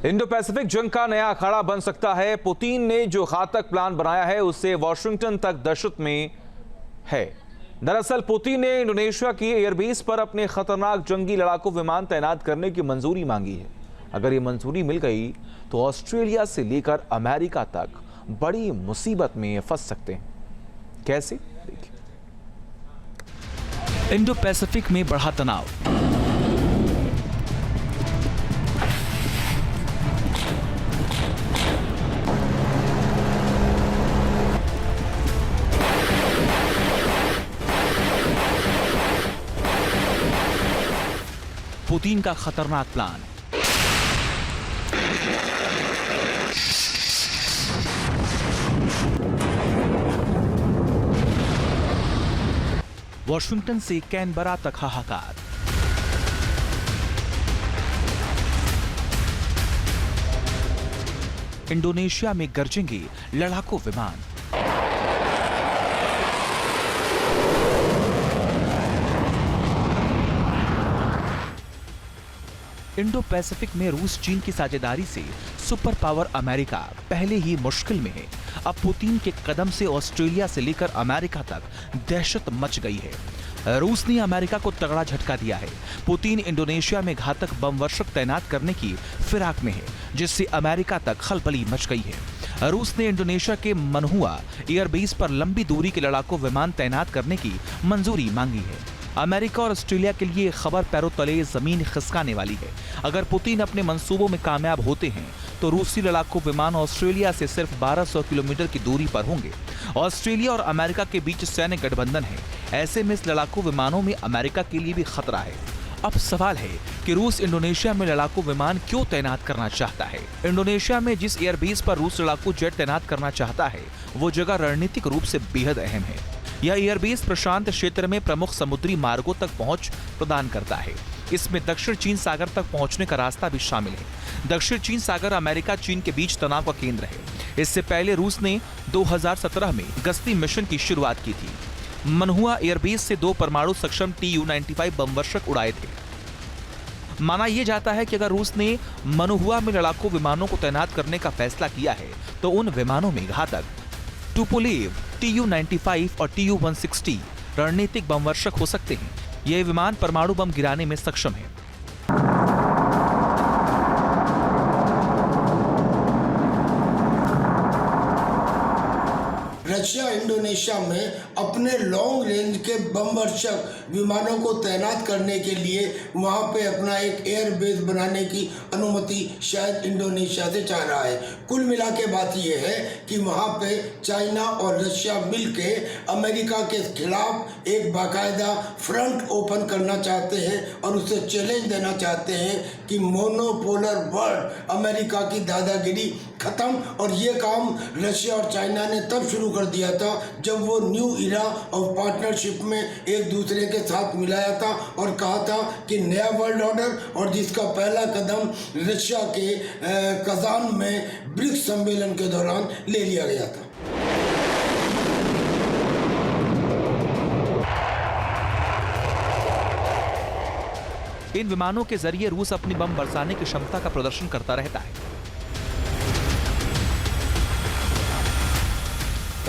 Indo Pacific जंग का नया अखाड़ा बन सकता है। पुतिन ने जो घातक प्लान बनाया है उससे वॉशिंगटन तक दहशत में है। दरअसल पुतिन ने इंडोनेशिया की एयरबेस पर अपने खतरनाक जंगी लड़ाकू विमान तैनात करने की मंजूरी मांगी है। अगर ये मंजूरी मिल गई तो ऑस्ट्रेलिया से लेकर अमेरिका तक बड़ी मुसीबत में फंस सकते हैं। कैसे? देखिए। इंडो पैसिफिक में बढ़ा तनाव। पुतिन का खतरनाक प्लान। वॉशिंगटन से कैनबरा तक हाहाकार। इंडोनेशिया में गरजेंगे लड़ाकू विमान। इंडो पैसिफिक में रूस चीन की साझेदारी से सुपर पावर अमेरिका पहले ही मुश्किल में है। अब पुतिन के कदम से ऑस्ट्रेलिया से लेकर अमेरिका तक दहशत मच गई है। रूस ने अमेरिका को तगड़ा झटका दिया है। पुतिन इंडोनेशिया में घातक बम वर्षक तैनात करने की फिराक में है, जिससे अमेरिका तक खलबली मच गई है। रूस ने इंडोनेशिया के मनहुआ एयरबेस पर लंबी दूरी के लड़ाकू विमान तैनात करने की मंजूरी मांगी है। अमेरिका और ऑस्ट्रेलिया के लिए खबर पैरों तले जमीन खिसकाने वाली है। अगर पुतिन अपने मंसूबों में कामयाब होते हैं तो रूसी लड़ाकू विमान ऑस्ट्रेलिया से सिर्फ 1200 किलोमीटर की दूरी पर होंगे। ऑस्ट्रेलिया और अमेरिका के बीच सैन्य गठबंधन है। ऐसे में इस लड़ाकू विमानों में अमेरिका के लिए भी खतरा है। अब सवाल है कि रूस इंडोनेशिया में लड़ाकू विमान क्यों तैनात करना चाहता है। इंडोनेशिया में जिस एयरबेस पर रूस लड़ाकू जेट तैनात करना चाहता है वो जगह रणनीतिक रूप से बेहद अहम है। यह एयरबेस प्रशांत क्षेत्र में प्रमुख समुद्री मार्गों तक पहुंच प्रदान करता है। इसमें दक्षिण चीन सागर तक पहुंचने का रास्ता भी शामिल है। दक्षिण चीन सागर अमेरिका चीन के बीच तनाव का केंद्र है। इससे पहले रूस ने 2017 में गश्ती मिशन की शुरुआत की थी। मनहुआ एयरबेस से 2 परमाणु सक्षम Tu-95 बम वर्षक उड़ाए थे। माना यह जाता है कि अगर रूस ने मनहुआ में लड़ाकू विमानों को तैनात करने का फैसला किया है तो उन विमानों में घातक टुपोलेव, Tu-95 और Tu-160 रणनीतिक बम वर्षक हो सकते हैं। ये विमान परमाणु बम गिराने में सक्षम है। रशिया इंडोनेशिया में अपने लॉन्ग रेंज के बम वर्षक विमानों को तैनात करने के लिए वहां पे अपना एक एयर बेस बनाने की अनुमति शायद इंडोनेशिया से चाह रहा है। कुल मिला के बात यह है कि वहां पे चाइना और रशिया मिलके अमेरिका के खिलाफ एक बाकायदा फ्रंट ओपन करना चाहते हैं और उसे चैलेंज देना चाहते हैं कि मोनोपोलर वर्ल्ड अमेरिका की दादागिरी खत्म। और ये काम रशिया और चाइना ने तब शुरू कर दिया था जब वो न्यू इरा ऑफ पार्टनरशिप में एक दूसरे के साथ मिलाया था और कहा था कि नया वर्ल्ड ऑर्डर, और जिसका पहला कदम रशिया के कजान में ब्रिक्स सम्मेलन के दौरान ले लिया गया था। इन विमानों के जरिए रूस अपनी बम बरसाने की क्षमता का प्रदर्शन करता रहता है।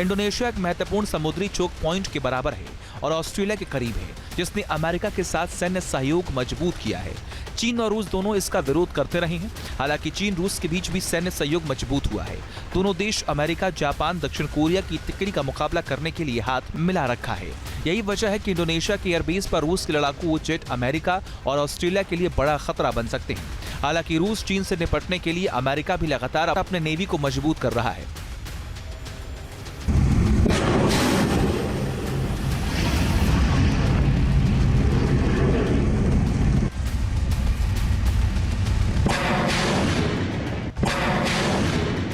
इंडोनेशिया एक महत्वपूर्ण समुद्री चोक पॉइंट के बराबर है और ऑस्ट्रेलिया के करीब है, जिसने अमेरिका के साथ सैन्य सहयोग मजबूत किया है। चीन और रूस दोनों इसका विरोध करते रहे हैं। हालांकि चीन रूस के बीच भी सैन्य सहयोग मजबूत हुआ है। दोनों देश अमेरिका, जापान, दक्षिण कोरिया की तिकड़ी का मुकाबला करने के लिए हाथ मिला रखा है। यही वजह है कि इंडोनेशिया के एयरबेस पर रूस के लड़ाकू जेट अमेरिका और ऑस्ट्रेलिया के लिए बड़ा खतरा बन सकते हैं। हालांकि रूस चीन से निपटने के लिए अमेरिका भी लगातार अपने नेवी को मजबूत कर रहा है।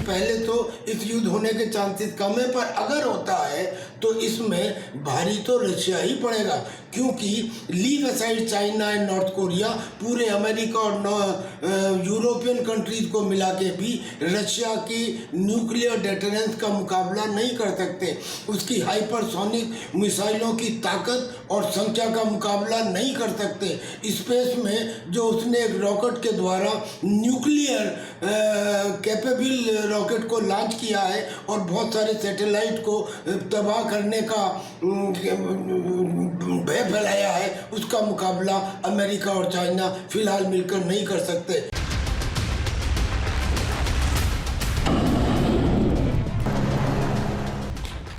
पहले तो इस युद्ध होने के चांसेस कम है, पर अगर होता है तो इसमें भारी तो रशिया ही पड़ेगा, क्योंकि leave aside China and north Korea पूरे अमेरिका और यूरोपियन कंट्रीज को मिला के भी रशिया की न्यूक्लियर डेटरेंस का मुकाबला नहीं कर सकते, उसकी हाइपरसोनिक मिसाइलों की ताकत और संख्या का मुकाबला नहीं कर सकते। स्पेस में जो उसने एक रॉकेट के द्वारा न्यूक्लियर कैपेबल रॉकेट को लॉन्च किया है और बहुत सारे सैटेलाइट को तबाह करने का भय फैलाया है, उसका मुकाबला अमेरिका और चाइना फिलहाल मिलकर नहीं कर सकते।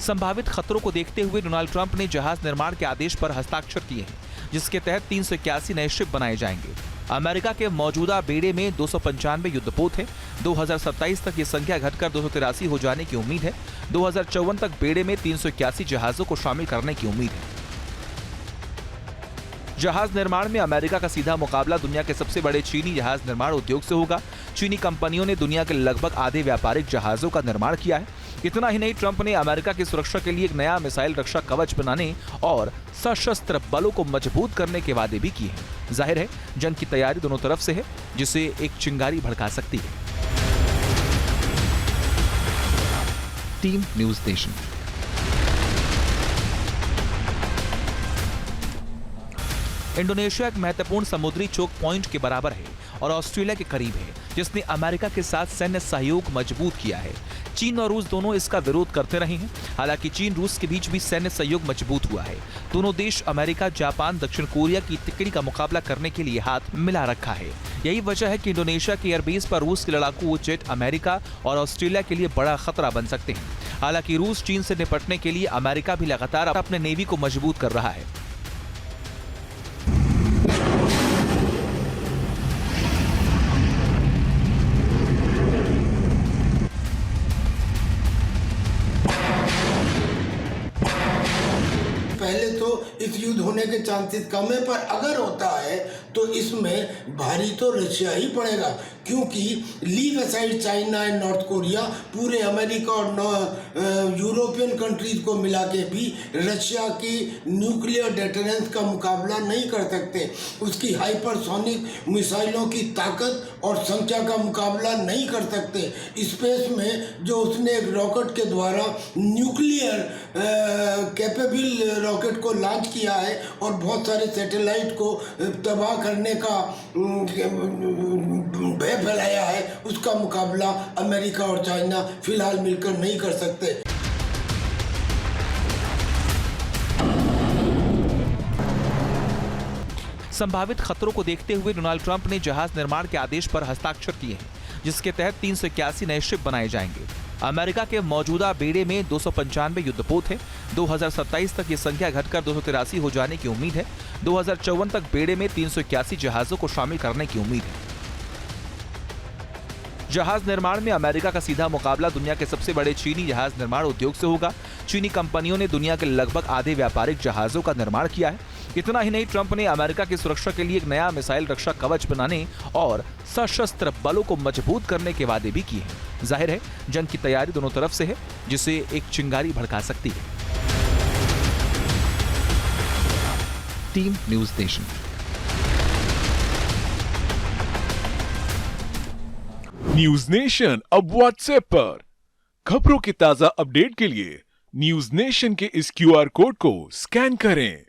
संभावित खतरों को देखते हुए डोनाल्ड ट्रंप ने जहाज निर्माण के आदेश पर हस्ताक्षर किए हैं, जिसके तहत 381 नए शिप बनाए जाएंगे। अमेरिका के मौजूदा बेड़े में 295 युद्धपोत हैं। 2027 तक ये संख्या घटकर 283 हो जाने की उम्मीद है। 2054 तक बेड़े में 381 जहाजों को शामिल करने की उम्मीद है। जहाज निर्माण में अमेरिका का सीधा मुकाबला दुनिया के सबसे बड़े चीनी जहाज निर्माण उद्योग से होगा। चीनी कंपनियों ने दुनिया के लगभग आधे व्यापारिक जहाजों का निर्माण किया है। इतना ही नहीं, ट्रंप ने अमेरिका की सुरक्षा के लिए एक नया मिसाइल रक्षा कवच बनाने और सशस्त्र बलों को मजबूत करने के वादे भी किए हैं। जाहिर है, जंग की तैयारी दोनों तरफ से है, जिसे एक चिंगारी भड़का सकती है। Team news nation. इंडोनेशिया एक महत्वपूर्ण समुद्री चोक पॉइंट के बराबर है और ऑस्ट्रेलिया के करीब है, जिसने अमेरिका के साथ सैन्य सहयोग मजबूत किया है। चीन और रूस दोनों इसका विरोध करते रहे हैं। हालांकि चीन रूस के बीच भी सैन्य सहयोग मजबूत हुआ है। दोनों देश अमेरिका, जापान, दक्षिण कोरिया की तिकड़ी का मुकाबला करने के लिए हाथ मिला रखा है। यही वजह है कि इंडोनेशिया के एयरबेस पर रूस के लड़ाकू जेट अमेरिका और ऑस्ट्रेलिया के लिए बड़ा खतरा बन सकते हैं। हालांकि रूस चीन से निपटने के लिए अमेरिका भी लगातार अपने नेवी को मजबूत कर रहा है। पहले तो इस युद्ध होने के चांसेस कम है, पर अगर होता है तो इसमें भारी तो रशिया ही पड़ेगा, क्योंकि leave aside China and north Korea पूरे अमेरिका और यूरोपियन कंट्रीज को मिला के भी रशिया की न्यूक्लियर डेटरेंस का मुकाबला नहीं कर सकते, उसकी हाइपरसोनिक मिसाइलों की ताकत और संख्या का मुकाबला नहीं कर सकते। स्पेस में जो उसने एक रॉकेट के द्वारा न्यूक्लियर कैपेबल रॉकेट को लॉन्च किया है और बहुत सारे सैटेलाइट को तबाह करने का भय फैलाया है, उसका मुकाबला अमेरिका और चाइना फिलहाल मिलकर नहीं कर सकते। संभावित खतरों को देखते हुए डोनाल्ड ट्रंप ने जहाज निर्माण के आदेश पर हस्ताक्षर किए हैं, जिसके तहत 381 नए शिप बनाए जाएंगे। अमेरिका के मौजूदा बेड़े में 295 युद्धपोत हैं। 2027 तक ये संख्या घटकर 283 हो जाने की उम्मीद है। 2054 तक बेड़े में 381 जहाजों को शामिल करने की उम्मीद है। जहाज निर्माण में अमेरिका का सीधा मुकाबला दुनिया के सबसे बड़े चीनी जहाज निर्माण उद्योग से होगा। चीनी कंपनियों ने दुनिया के लगभग आधे व्यापारिक जहाजों का निर्माण किया है। इतना ही नहीं, ट्रंप ने अमेरिका की सुरक्षा के लिए एक नया मिसाइल रक्षा कवच बनाने और सशस्त्र बलों को मजबूत करने के वादे भी किए हैं। जाहिर है, जंग की तैयारी दोनों तरफ से है, जिसे एक चिंगारी भड़का सकती है। Team news nation. News nation अब व्हाट्सएप पर खबरों की ताजा अपडेट के लिए न्यूज नेशन के इस QR कोड को स्कैन करें।